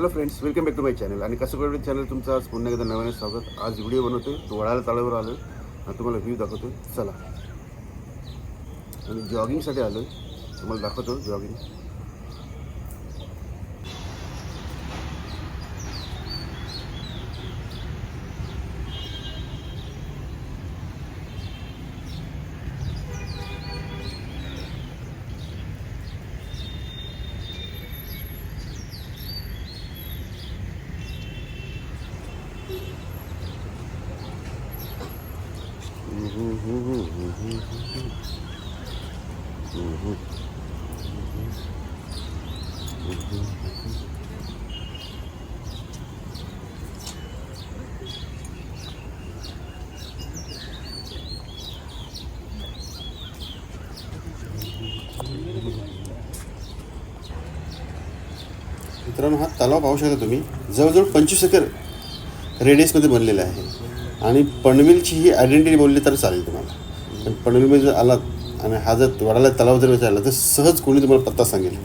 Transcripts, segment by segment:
Hello friends, welcome back to my channel. आणि कसं कळलं चॅनल तुमचं आज पुन्हा एकदा नव्याने स्वागत. आज व्हिडिओ बनवतोय, तो वडाळा तळावर आलो आणि तुम्हाला व्ह्यू दाखवतोय. चला. आणि जॉगिंगसाठी आलो आहे, तुम्हाला दाखवतो जॉगिंग. मित्रांनो, हा तलाव पाहू शकता तुम्ही. जवळजवळ 25 एकर रेडियसमध्ये बनलेला आहे. आणि पनवेलची ही आयडेंटिटी बोलली तर चालेल तुम्हाला. पण पनवेलमध्ये जर आलात आणि हा जर वडाला तलाव जर विचारला तर सहज कोणी तुम्हाला पत्ता सांगेल.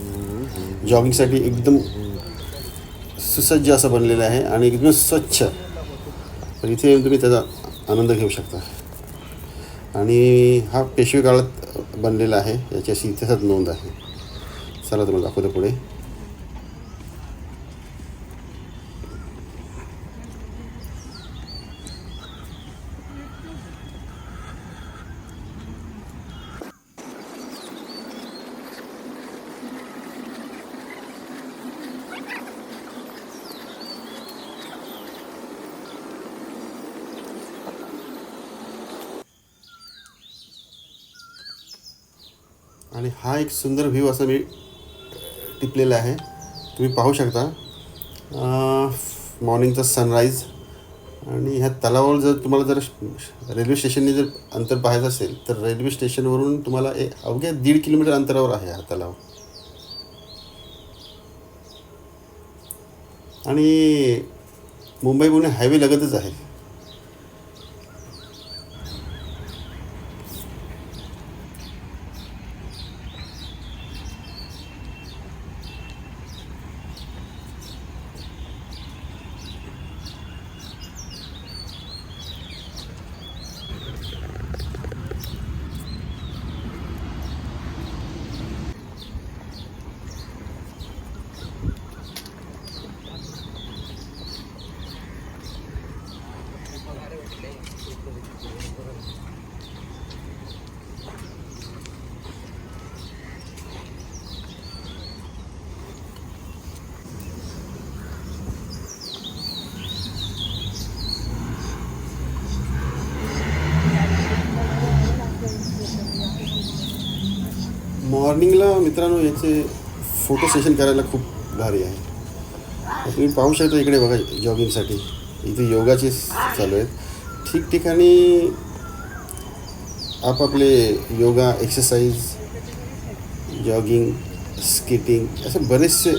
जॉगिंगसाठी एकदम सुसज्ज असं बनलेलं आहे आणि एकदम स्वच्छ. पण इथे येऊन तुम्ही त्याचा आनंद घेऊ शकता. आणि हा पेशवे काळात बनलेला आहे, याची अशी इतिहासात नोंद आहे. चला तुम्हाला दाखवतो पुढे. आणि हा एक सुंदर व्ह्यू असा मी टिपलेला आहे, तुम्ही पाहू शकता. मॉर्निंगचा सनराईज. आणि ह्या तलावावर जर तुम्हाला जर रेल्वे स्टेशनने जर अंतर पाहायचं असेल तर रेल्वे स्टेशनवरून तुम्हाला अवघ्या 1.5 किलोमीटर अंतरावर आहे हा तलाव. आणि मुंबई पुणे हायवे लगतच आहे. मॉर्निंगला मित्रांनो याचे फोटो सेशन करायला खूप भारी आहे. तुम्ही पाहू शकता इकडे बघा, जॉगिंगसाठी इथे योगाचे चालू आहेत. ठिकठिकाणी आपापले योगा, एक्सरसाइज, जॉगिंग, स्केटिंग असे बरेचसे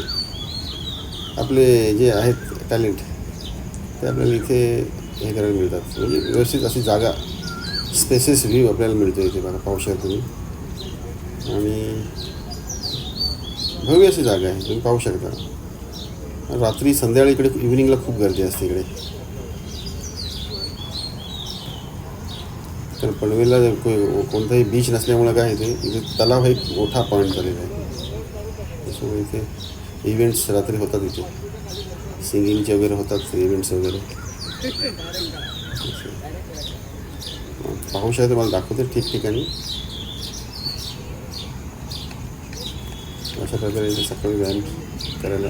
आपले जे आहेत टॅलेंट ते आपल्याला इथे हे करायला मिळतात. म्हणजे व्यवस्थित अशी जागा, स्पेसेस व्ह्यू आपल्याला मिळतो इथे बघा, पाहू शकता तुम्ही. आणि भव्य अशी जागा आहे, तुम्ही पाहू शकता. रात्री संध्याकाळी इकडे इव्हिनिंगला खूप गर्दी असते इकडे. तर पनवेलला कोणताही बीच नसल्यामुळं काय आहे, इथे तलाव हा एक मोठा पॉईंट झालेला आहे. त्याच्यामुळे इथे इव्हेंट्स रात्री होतात, इथे सिंगिंगचे वगैरे होतात इव्हेंट्स वगैरे. पाहू शकता, मला दाखवते ठिकठिकाणी अशा प्रकारे सकाळी व्यायाम करायला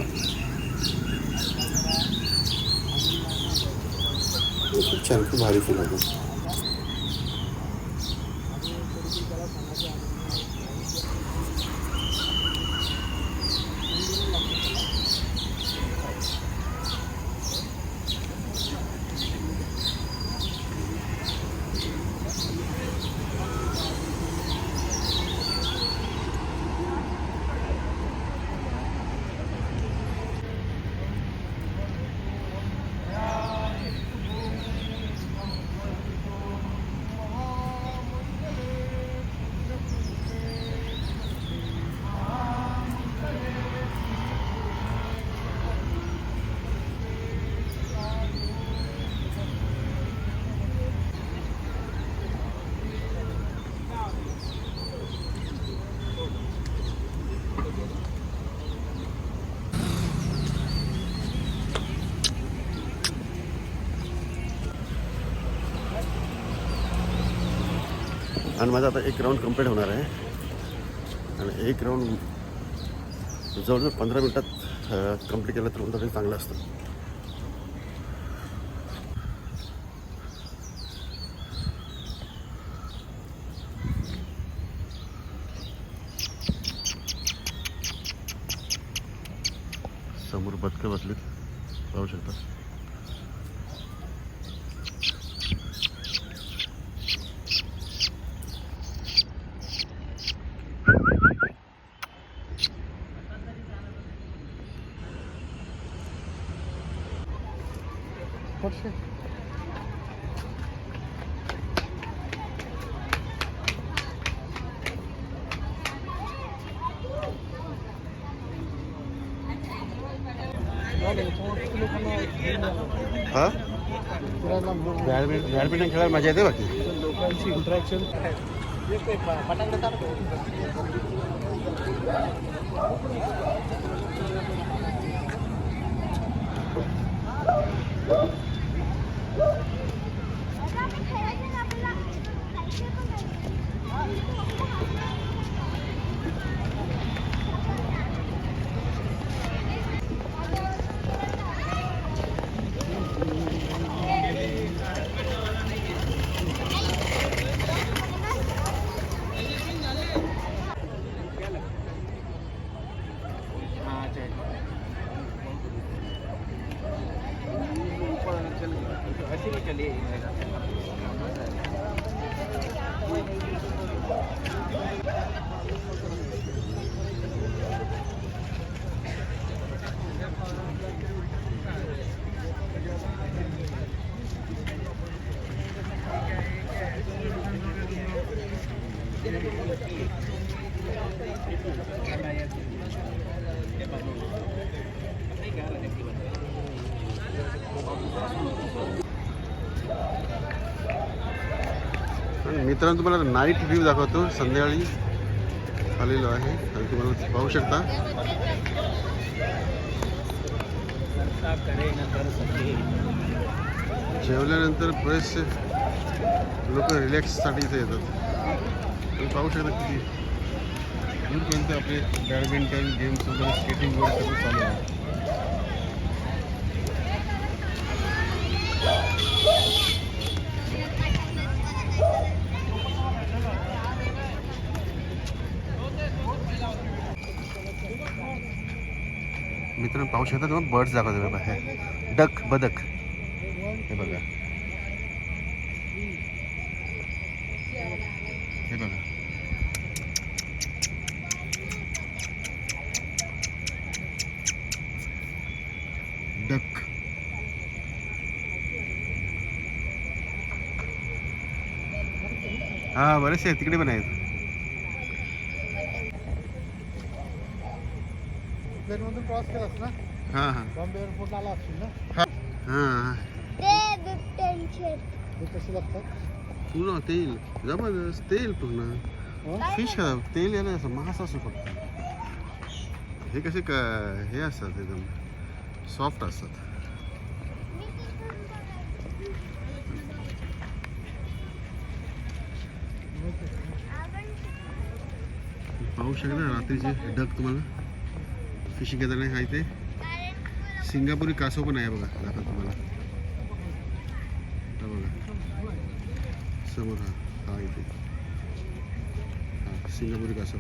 खूप छान, खूप भारी फील होतं. आणि माझा आता एक राऊंड कंप्लीट होणार आहे आणि एक राऊंड जवळजवळ 15 मिनटात कंप्लीट केलं तर तरी चांगलं असतं. समोर बदकं बसलीत पाहू शकता. हा बॅडमिंटन खेळायला मजा येते बाकी. लोकांची इंटरॅक्शन मित्रांनो तुम्हाला नाईट व्ह्यू दाखवतो. संध्याकाळी आलेलो आहे आणि तुम्हाला पाहू शकता जेवल्यानंतर बरेचसे लोक रिलॅक्ससाठी इथे येतात. तुम्ही पाहू शकता किती दूरपर्यंत आपले बॅडमिंटन गेम्स वगैरे स्केटिंग वगैरे सगळं चालू आहे. मित्रांनो पाहू शकता तुम्हाला बर्ड्स दाखवतो बाबा. हे डक बदक हे बघा हे बघा. डक हा बरेचसे आहेत तिकडे पण आहेत. प्लेनमधून प्रवास केलास ना? हां हां बॉम्बे एअरपोर्टला आला असतील ना? हां ते कसे लागतात? पूर्ण तेल जबरदस्त तेल पूर्ण फिश तेल याला असं मासा असतो फक्त. हे कसे का हे असतात एकदम सॉफ्ट असतात. पाहू शकता रात्रीचे डक तुम्हाला फिशिंग करताना आहे. ते सिंगापुरी कासव पण आहे बघा दाखवतो तुम्हाला. हा बघा समोर हा इथे हा सिंगापुरी कासव.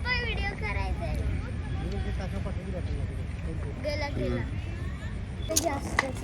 व्हिडिओ करायचा गेला गेला जास्तच